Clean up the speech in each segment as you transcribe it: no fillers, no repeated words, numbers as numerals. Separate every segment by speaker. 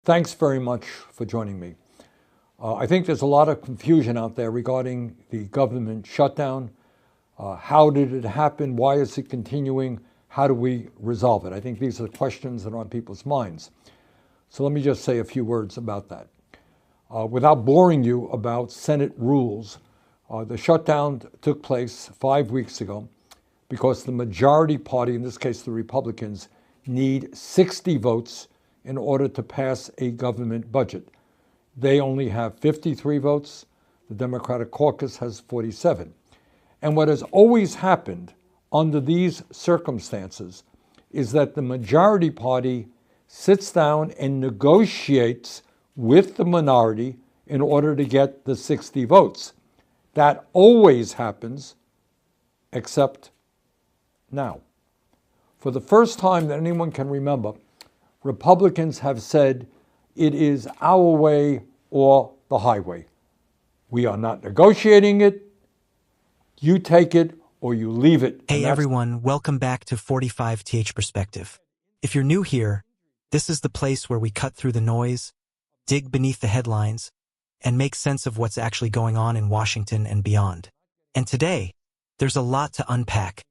Speaker 1: Thanks very much for joining me. I think there's a lot of confusion out there regarding the government shutdown. How did it happen? Why is it continuing? How do we resolve it? I think these are the questions that are on people's minds. So let me just say a few words about that. Without boring you about Senate rules, the shutdown took place 5 weeks ago because the majority party, in this case the Republicans, need 60 votes in order to pass a government budget. They only have 53 votes. The Democratic caucus has 47. And what has always happened under these circumstances is that the majority party sits down and negotiates with the minority in order to get the 60 votes. That always happens, except now. For the first time that anyone can remember, Republicans have said it is our way or the highway. We are not negotiating it. You take it or you leave it.
Speaker 2: Hey everyone, welcome back to 45th Perspective. If you're new here, this is the place where we cut through the noise, dig beneath the headlines, and make sense of what's actually going on in Washington and beyond. And today, there's a lot to unpack,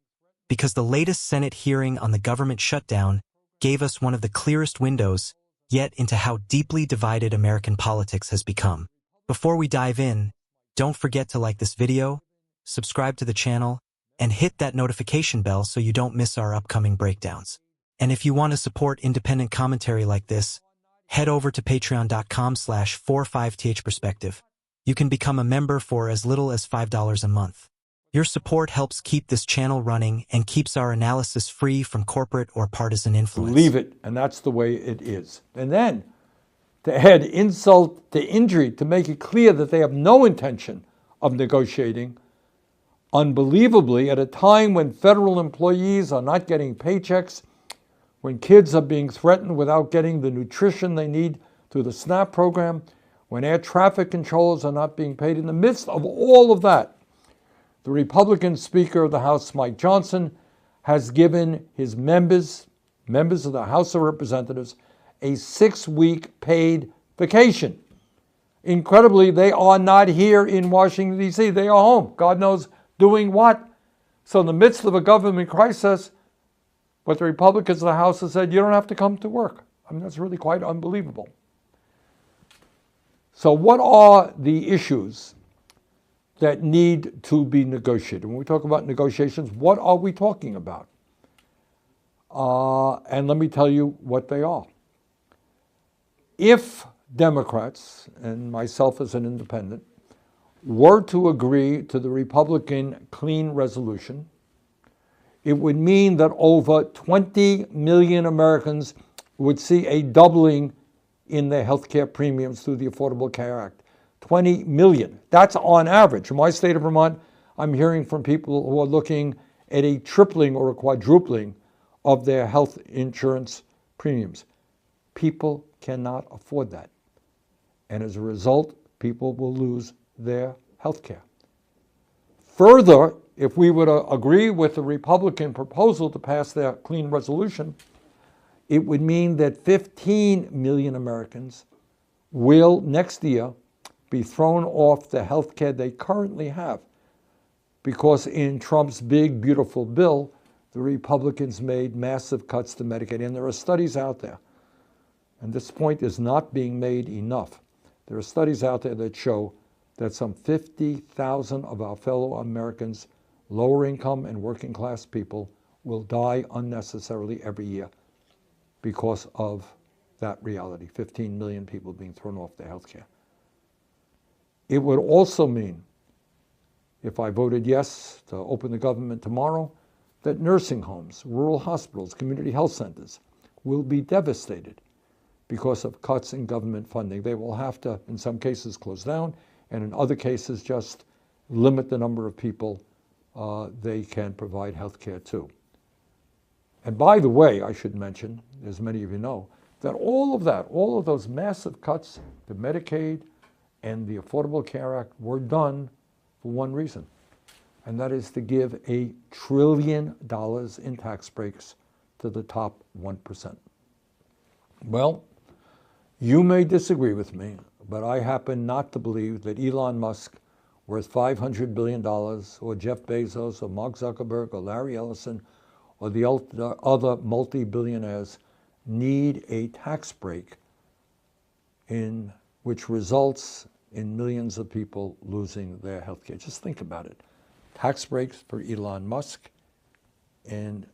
Speaker 2: because the latest Senate hearing on the government shutdown gave us one of the clearest windows yet into how deeply divided American politics has become. Before we dive in, don't forget to like this video, subscribe to the channel, and hit that notification bell so you don't miss our upcoming breakdowns. And if you want to support independent commentary like this, head over to patreon.com/45th Perspective. You can become a member for as little as $5 a month. Your support helps keep this channel running and keeps our analysis free from corporate or partisan influence.
Speaker 1: Leave it, and that's the way it is. And then, to add insult to injury, to make it clear that they have no intention of negotiating, unbelievably, at a time when federal employees are not getting paychecks, when kids are being threatened without getting the nutrition they need through the SNAP program, when air traffic controllers are not being paid, in the midst of all of that, the Republican Speaker of the House, Mike Johnson, has given his members of the House of Representatives, a 6-week paid vacation. Incredibly, they are not here in Washington, D.C. They are home. God knows doing what. So in the midst of a government crisis, what the Republicans of the House have said, you don't have to come to work. I mean, that's really quite unbelievable. So what are the issues that need to be negotiated? When we talk about negotiations, what are we talking about? And let me tell you what they are. If Democrats, and myself as an independent, were to agree to the Republican clean resolution, it would mean that over 20 million Americans would see a doubling in their health care premiums through the Affordable Care Act. 20 million. That's on average. In my state of Vermont, I'm hearing from people who are looking at a tripling or a quadrupling of their health insurance premiums. People cannot afford that. And as a result, people will lose their health care. Further, if we were to agree with the Republican proposal to pass their clean resolution, it would mean that 15 million Americans will next year be thrown off the health care they currently have, because in Trump's big, beautiful bill, the Republicans made massive cuts to Medicaid. And there are studies out there, and this point is not being made enough. There are studies out there that show that some 50,000 of our fellow Americans, lower income and working class people, will die unnecessarily every year because of that reality. 15 million people being thrown off their health care. It would also mean, if I voted yes to open the government tomorrow, that nursing homes, rural hospitals, community health centers will be devastated because of cuts in government funding. They will have to, in some cases, close down, and in other cases, just limit the number of people they can provide health care to. And by the way, I should mention, as many of you know, that all of those massive cuts to Medicaid and the Affordable Care Act were done for one reason, and that is to give $1 trillion in tax breaks to the top 1%. Well, You may disagree with me, but I happen not to believe that Elon Musk, worth $500 billion, or Jeff Bezos, or Mark Zuckerberg, or Larry Ellison, or the other multi-billionaires need a tax break which results in millions of people losing their health care. Just think about it. Tax breaks for Elon Musk and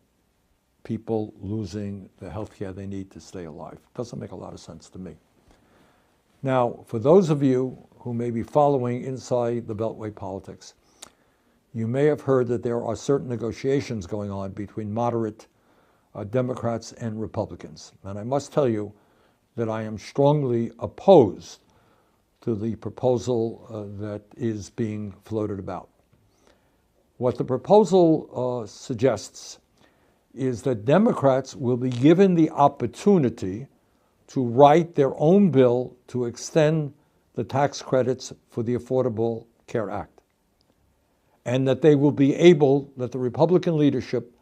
Speaker 1: people losing the health care they need to stay alive. Doesn't make a lot of sense to me. Now, for those of you who may be following inside the Beltway politics, you may have heard that there are certain negotiations going on between moderate Democrats and Republicans. And I must tell you that I am strongly opposed to the proposal that is being floated about. What the proposal suggests is that Democrats will be given the opportunity to write their own bill to extend the tax credits for the Affordable Care Act, and that they will be able, that the Republican leadership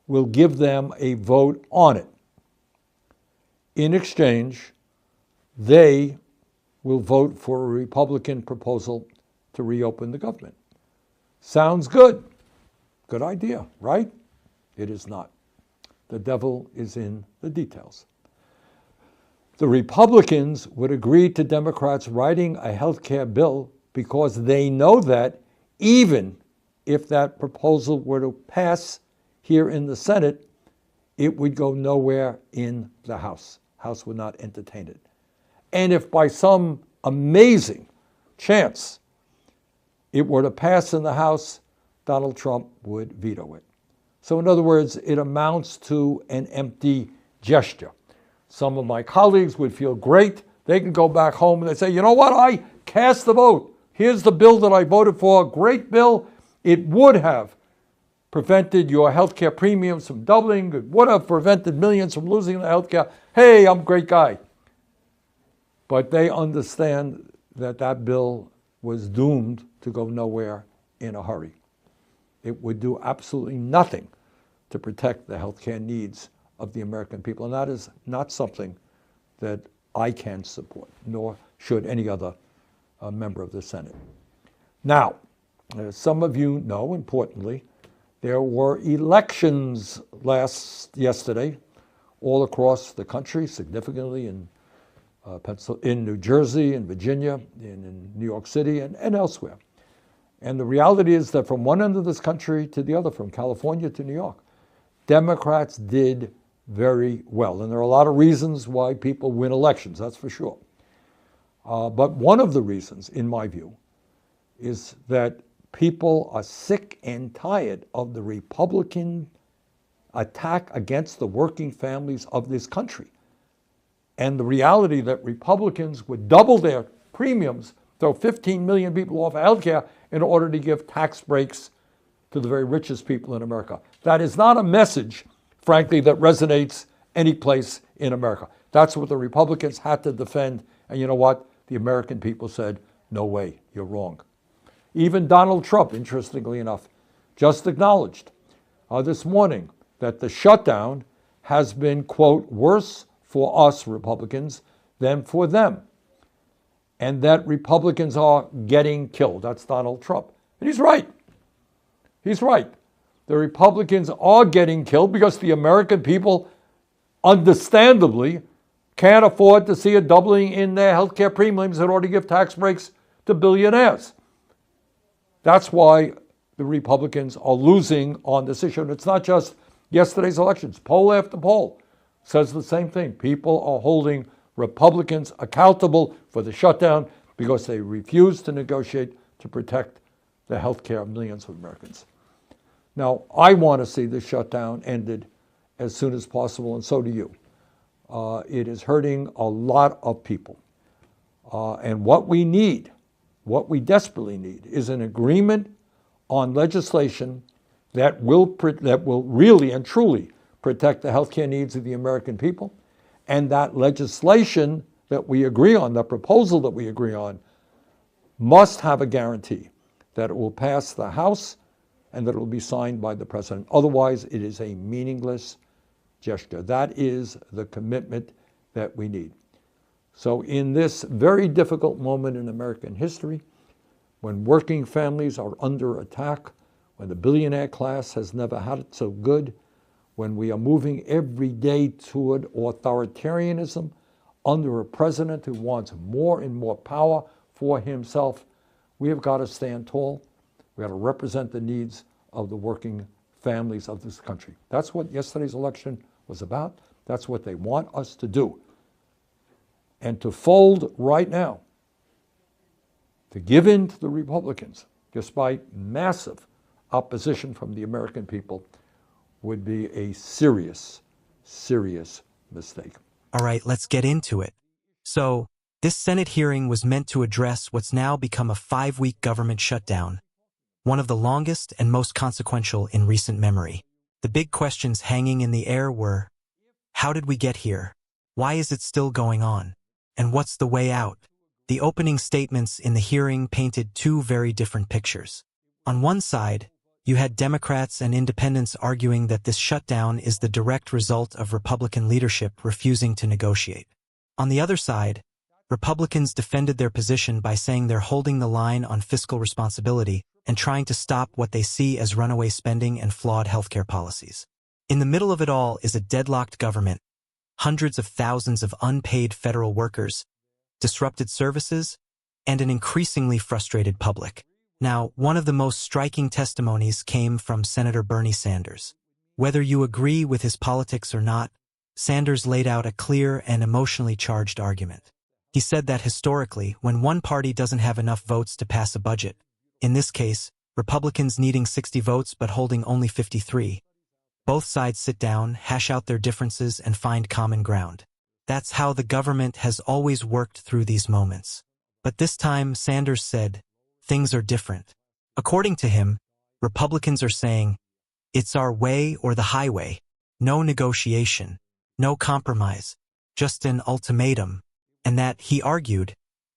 Speaker 1: will give them a vote on it. In exchange, they will vote for a Republican proposal to reopen the government. Sounds good. Good idea, right? It is not. The devil is in the details. The Republicans would agree to Democrats writing a health care bill because they know that even if that proposal were to pass here in the Senate, it would go nowhere in the House. House would not entertain it. And if by some amazing chance it were to pass in the House, Donald Trump would veto it. So in other words, it amounts to an empty gesture. Some of my colleagues would feel great. They can go back home and they say, you know what, I cast the vote. Here's the bill that I voted for, great bill. It would have prevented your health care premiums from doubling. It would have prevented millions from losing their health care. Hey, I'm a great guy. But they understand that that bill was doomed to go nowhere in a hurry. It would do absolutely nothing to protect the health care needs of the American people. And that is not something that I can support, nor should any other member of the Senate. Now, as some of you know, importantly, there were elections yesterday all across the country, significantly in New Jersey, in Virginia, in New York City, and elsewhere. And the reality is that from one end of this country to the other, from California to New York, Democrats did very well. And there are a lot of reasons why people win elections, that's for sure. But one of the reasons, in my view, is that people are sick and tired of the Republican attack against the working families of this country. And the reality that Republicans would double their premiums, throw 15 million people off of health care in order to give tax breaks to the very richest people in America. That is not a message, frankly, that resonates any place in America. That's what the Republicans had to defend. And you know what? The American people said, no way, you're wrong. Even Donald Trump, interestingly enough, just acknowledged this morning that the shutdown has been, quote, worse for us Republicans than for them. And that Republicans are getting killed. That's Donald Trump. And he's right. He's right. The Republicans are getting killed because the American people, understandably, can't afford to see a doubling in their health care premiums in order to give tax breaks to billionaires. That's why the Republicans are losing on this issue. And it's not just yesterday's elections. Poll after poll says the same thing. People are holding Republicans accountable for the shutdown because they refuse to negotiate to protect the health care of millions of Americans. Now, I want to see the shutdown ended as soon as possible, and so do you. It is hurting a lot of people. And what we desperately need, is an agreement on legislation that will really and truly protect the health care needs of the American people. And that legislation that we agree on, the proposal that we agree on, must have a guarantee that it will pass the House and that it will be signed by the President. Otherwise, it is a meaningless gesture. That is the commitment that we need. So in this very difficult moment in American history, when working families are under attack, when the billionaire class has never had it so good, when we are moving every day toward authoritarianism under a president who wants more and more power for himself, we have got to stand tall. We got to represent the needs of the working families of this country. That's what yesterday's election was about. That's what they want us to do. And to fold right now, to give in to the Republicans, despite massive opposition from the American people, would be a serious, serious mistake.
Speaker 2: All right, let's get into it. So, this Senate hearing was meant to address what's now become a 5-week government shutdown, one of the longest and most consequential in recent memory. The big questions hanging in the air were, how did we get here? Why is it still going on? And what's the way out? The opening statements in the hearing painted two very different pictures. On one side, you had Democrats and independents arguing that this shutdown is the direct result of Republican leadership refusing to negotiate. On the other side, Republicans defended their position by saying they're holding the line on fiscal responsibility and trying to stop what they see as runaway spending and flawed healthcare policies. In the middle of it all is a deadlocked government, hundreds of thousands of unpaid federal workers, disrupted services, and an increasingly frustrated public. Now, one of the most striking testimonies came from Senator Bernie Sanders. Whether you agree with his politics or not, Sanders laid out a clear and emotionally charged argument. He said that historically, when one party doesn't have enough votes to pass a budget, in this case, Republicans needing 60 votes but holding only 53, both sides sit down, hash out their differences, and find common ground. That's how the government has always worked through these moments. But this time, Sanders said, things are different. According to him, Republicans are saying, it's our way or the highway. No negotiation, no compromise, just an ultimatum. And that, he argued,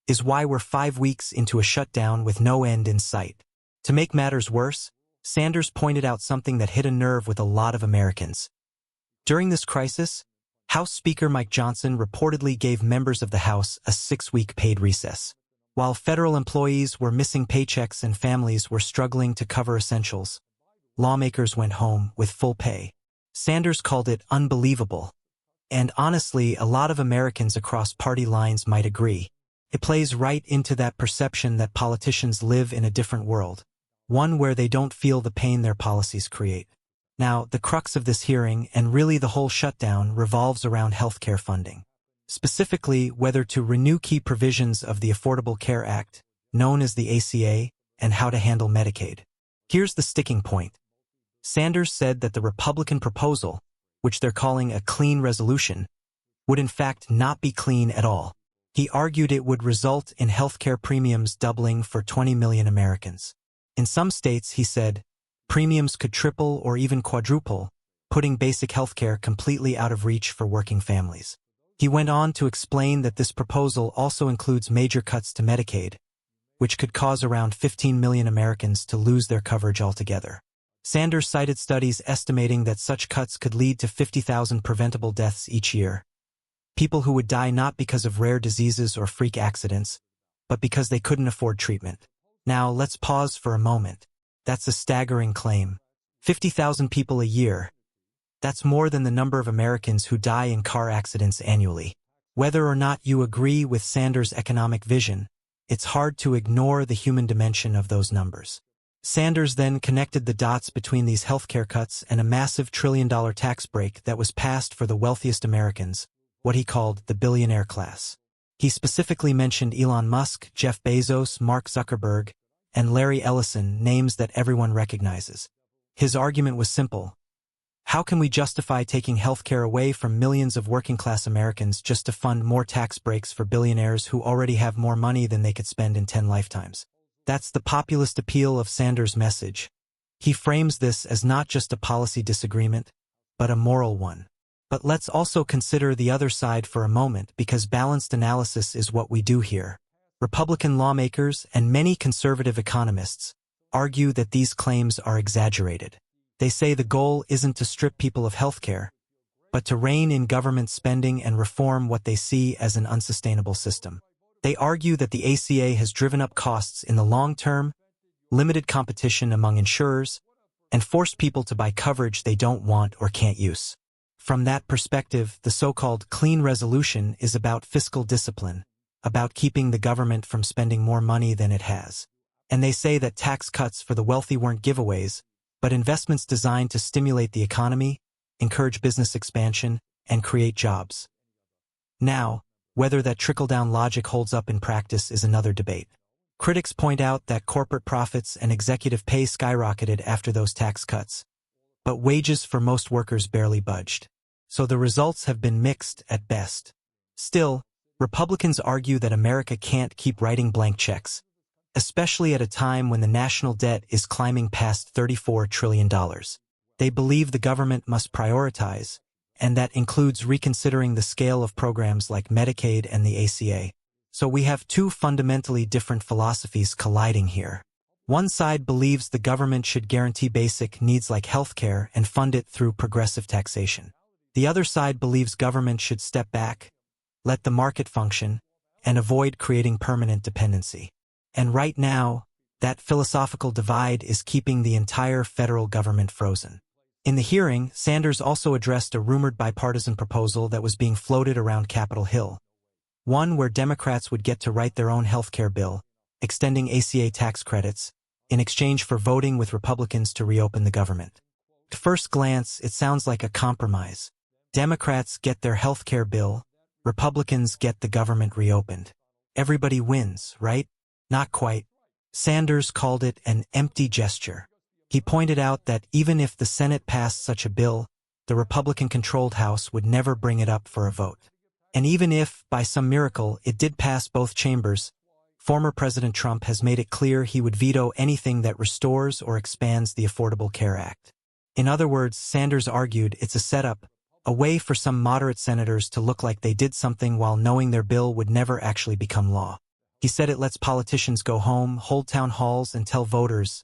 Speaker 2: is why we're 5 weeks into a shutdown with no end in sight. To make matters worse, Sanders pointed out something that hit a nerve with a lot of Americans. During this crisis, House Speaker Mike Johnson reportedly gave members of the House a 6-week paid recess. While federal employees were missing paychecks and families were struggling to cover essentials, lawmakers went home with full pay. Sanders called it unbelievable. And honestly, a lot of Americans across party lines might agree. It plays right into that perception that politicians live in a different world, one where they don't feel the pain their policies create. Now, the crux of this hearing, and really the whole shutdown, revolves around healthcare funding. Specifically, whether to renew key provisions of the Affordable Care Act, known as the ACA, and how to handle Medicaid. Here's the sticking point. Sanders said that the Republican proposal, which they're calling a clean resolution, would in fact not be clean at all. He argued it would result in healthcare premiums doubling for 20 million Americans. In some states, he said, premiums could triple or even quadruple, putting basic healthcare completely out of reach for working families. He went on to explain that this proposal also includes major cuts to Medicaid, which could cause around 15 million Americans to lose their coverage altogether. Sanders cited studies estimating that such cuts could lead to 50,000 preventable deaths each year. People who would die not because of rare diseases or freak accidents, but because they couldn't afford treatment. Now, let's pause for a moment. That's a staggering claim. 50,000 people a year. That's more than the number of Americans who die in car accidents annually. Whether or not you agree with Sanders' economic vision, it's hard to ignore the human dimension of those numbers. Sanders then connected the dots between these healthcare cuts and a massive $1 trillion tax break that was passed for the wealthiest Americans, what he called the billionaire class. He specifically mentioned Elon Musk, Jeff Bezos, Mark Zuckerberg, and Larry Ellison, names that everyone recognizes. His argument was simple. How can we justify taking healthcare away from millions of working-class Americans just to fund more tax breaks for billionaires who already have more money than they could spend in 10 lifetimes? That's the populist appeal of Sanders' message. He frames this as not just a policy disagreement, but a moral one. But let's also consider the other side for a moment, because balanced analysis is what we do here. Republican lawmakers and many conservative economists argue that these claims are exaggerated. They say the goal isn't to strip people of healthcare, but to rein in government spending and reform what they see as an unsustainable system. They argue that the ACA has driven up costs in the long term, limited competition among insurers, and forced people to buy coverage they don't want or can't use. From that perspective, the so-called clean resolution is about fiscal discipline, about keeping the government from spending more money than it has. And they say that tax cuts for the wealthy weren't giveaways, but investments designed to stimulate the economy, encourage business expansion, and create jobs. Now, whether that trickle-down logic holds up in practice is another debate. Critics point out that corporate profits and executive pay skyrocketed after those tax cuts, but wages for most workers barely budged. So the results have been mixed at best. Still, Republicans argue that America can't keep writing blank checks, especially at a time when the national debt is climbing past $34 trillion. They believe the government must prioritize, and that includes reconsidering the scale of programs like Medicaid and the ACA. So we have two fundamentally different philosophies colliding here. One side believes the government should guarantee basic needs like healthcare and fund it through progressive taxation. The other side believes government should step back, let the market function, and avoid creating permanent dependency. And right now, that philosophical divide is keeping the entire federal government frozen. In the hearing, Sanders also addressed a rumored bipartisan proposal that was being floated around Capitol Hill, one where Democrats would get to write their own healthcare bill, extending ACA tax credits, in exchange for voting with Republicans to reopen the government. At first glance, it sounds like a compromise. Democrats get their healthcare bill, Republicans get the government reopened. Everybody wins, right? Not quite. Sanders called it an empty gesture. He pointed out that even if the Senate passed such a bill, the Republican-controlled House would never bring it up for a vote. And even if, by some miracle, it did pass both chambers, former President Trump has made it clear he would veto anything that restores or expands the Affordable Care Act. In other words, Sanders argued it's a setup, a way for some moderate senators to look like they did something while knowing their bill would never actually become law. He said it lets politicians go home, hold town halls, and tell voters,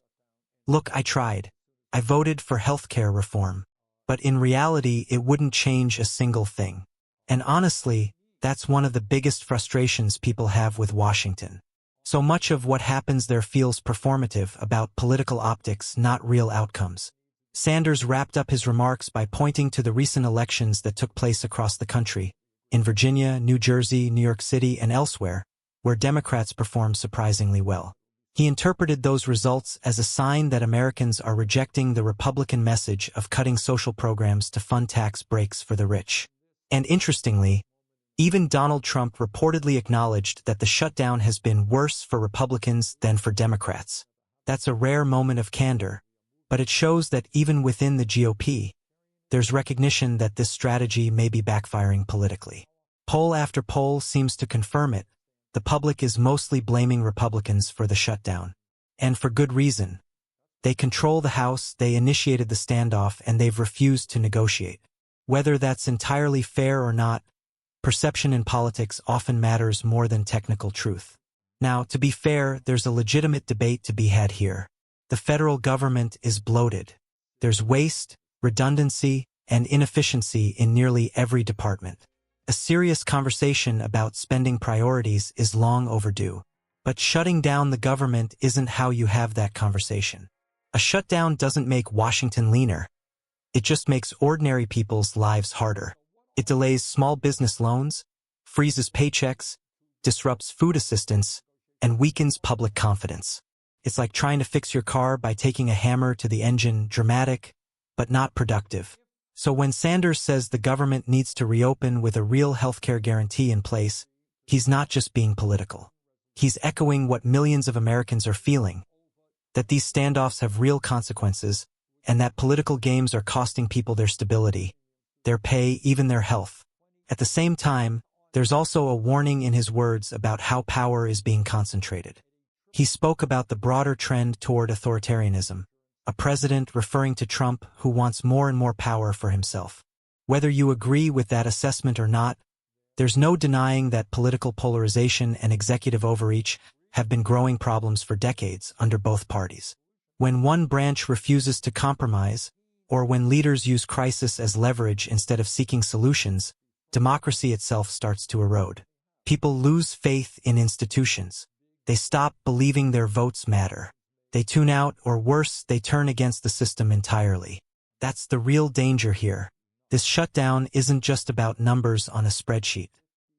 Speaker 2: "Look, I tried. I voted for healthcare reform." But in reality, it wouldn't change a single thing. And honestly, that's one of the biggest frustrations people have with Washington. So much of what happens there feels performative, about political optics, not real outcomes. Sanders wrapped up his remarks by pointing to the recent elections that took place across the country, in Virginia, New Jersey, New York City, and elsewhere, where Democrats performed surprisingly well. He interpreted those results as a sign that Americans are rejecting the Republican message of cutting social programs to fund tax breaks for the rich. And interestingly, even Donald Trump reportedly acknowledged that the shutdown has been worse for Republicans than for Democrats. That's a rare moment of candor, but it shows that even within the GOP, there's recognition that this strategy may be backfiring politically. Poll after poll seems to confirm it. The public is mostly blaming Republicans for the shutdown. And for good reason. They control the House, they initiated the standoff, and they've refused to negotiate. Whether that's entirely fair or not, perception in politics often matters more than technical truth. Now, to be fair, there's a legitimate debate to be had here. The federal government is bloated. There's waste, redundancy, and inefficiency in nearly every department. A serious conversation about spending priorities is long overdue. But shutting down the government isn't how you have that conversation. A shutdown doesn't make Washington leaner. It just makes ordinary people's lives harder. It delays small business loans, freezes paychecks, disrupts food assistance, and weakens public confidence. It's like trying to fix your car by taking a hammer to the engine, dramatic, but not productive. So when Sanders says the government needs to reopen with a real healthcare guarantee in place, he's not just being political. He's echoing what millions of Americans are feeling, that these standoffs have real consequences, and that political games are costing people their stability, their pay, even their health. At the same time, there's also a warning in his words about how power is being concentrated. He spoke about the broader trend toward authoritarianism, a president referring to Trump who wants more and more power for himself. Whether you agree with that assessment or not, there's no denying that political polarization and executive overreach have been growing problems for decades under both parties. When one branch refuses to compromise, or when leaders use crisis as leverage instead of seeking solutions, democracy itself starts to erode. People lose faith in institutions. They stop believing their votes matter. They tune out, or worse, they turn against the system entirely. That's the real danger here. This shutdown isn't just about numbers on a spreadsheet.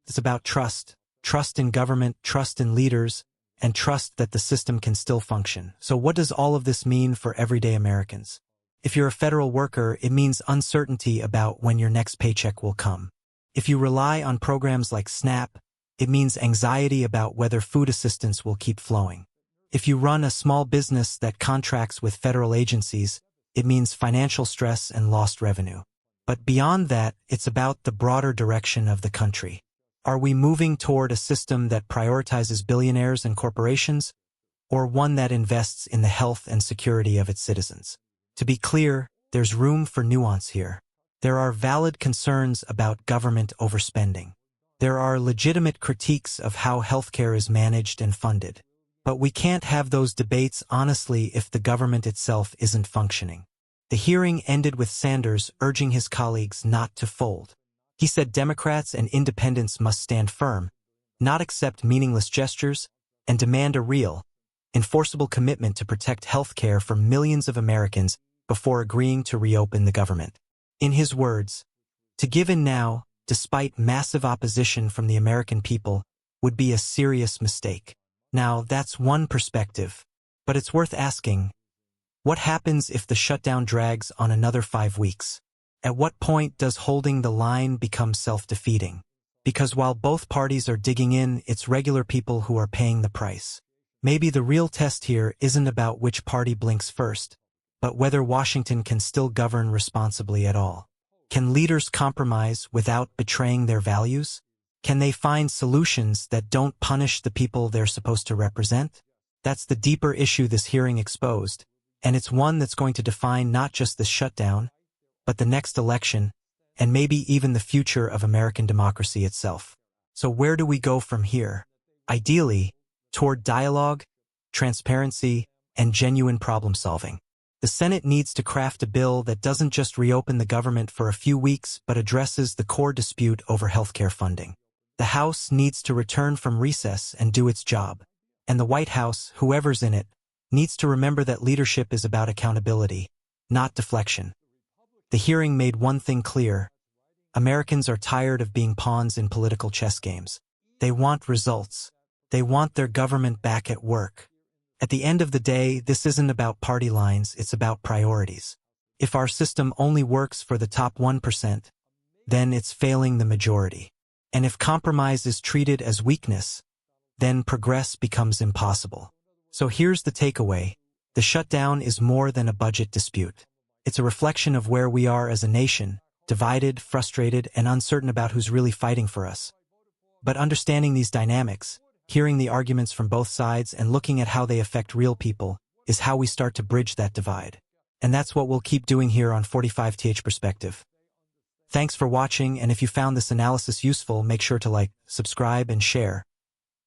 Speaker 2: It's about trust. Trust in government, trust in leaders, and trust that the system can still function. So what does all of this mean for everyday Americans? If you're a federal worker, it means uncertainty about when your next paycheck will come. If you rely on programs like SNAP, it means anxiety about whether food assistance will keep flowing. If you run a small business that contracts with federal agencies, it means financial stress and lost revenue. But beyond that, it's about the broader direction of the country. Are we moving toward a system that prioritizes billionaires and corporations, or one that invests in the health and security of its citizens? To be clear, there's room for nuance here. There are valid concerns about government overspending. There are legitimate critiques of how healthcare is managed and funded. But we can't have those debates honestly if the government itself isn't functioning. The hearing ended with Sanders urging his colleagues not to fold. He said Democrats and independents must stand firm, not accept meaningless gestures, and demand a real, enforceable commitment to protect health care for millions of Americans before agreeing to reopen the government. In his words, to give in now, despite massive opposition from the American people, would be a serious mistake. Now, that's one perspective, but it's worth asking, what happens if the shutdown drags on another 5 weeks? At what point does holding the line become self-defeating? Because while both parties are digging in, it's regular people who are paying the price. Maybe the real test here isn't about which party blinks first, but whether Washington can still govern responsibly at all. Can leaders compromise without betraying their values? Can they find solutions that don't punish the people they're supposed to represent? That's the deeper issue this hearing exposed, and it's one that's going to define not just the shutdown, but the next election, and maybe even the future of American democracy itself. So where do we go from here? Ideally, toward dialogue, transparency, and genuine problem-solving. The Senate needs to craft a bill that doesn't just reopen the government for a few weeks, but addresses the core dispute over healthcare funding. The House needs to return from recess and do its job. And the White House, whoever's in it, needs to remember that leadership is about accountability, not deflection. The hearing made one thing clear. Americans are tired of being pawns in political chess games. They want results. They want their government back at work. At the end of the day, this isn't about party lines, it's about priorities. If our system only works for the top 1%, then it's failing the majority. And if compromise is treated as weakness, then progress becomes impossible. So here's the takeaway. The shutdown is more than a budget dispute. It's a reflection of where we are as a nation, divided, frustrated, and uncertain about who's really fighting for us. But understanding these dynamics, hearing the arguments from both sides and looking at how they affect real people, is how we start to bridge that divide. And that's what we'll keep doing here on 45th Perspective. Thanks for watching, and if you found this analysis useful, make sure to like, subscribe, and share.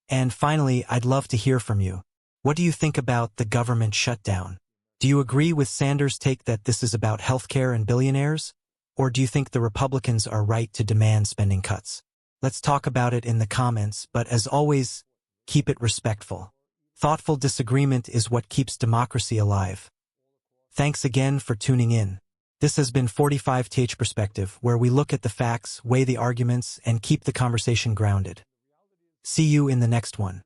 Speaker 2: And finally, I'd love to hear from you. What do you think about the government shutdown? Do you agree with Sanders' take that this is about healthcare and billionaires? Or do you think the Republicans are right to demand spending cuts? Let's talk about it in the comments, but as always, keep it respectful. Thoughtful disagreement is what keeps democracy alive. Thanks again for tuning in. This has been 45th Perspective, where we look at the facts, weigh the arguments, and keep the conversation grounded. See you in the next one.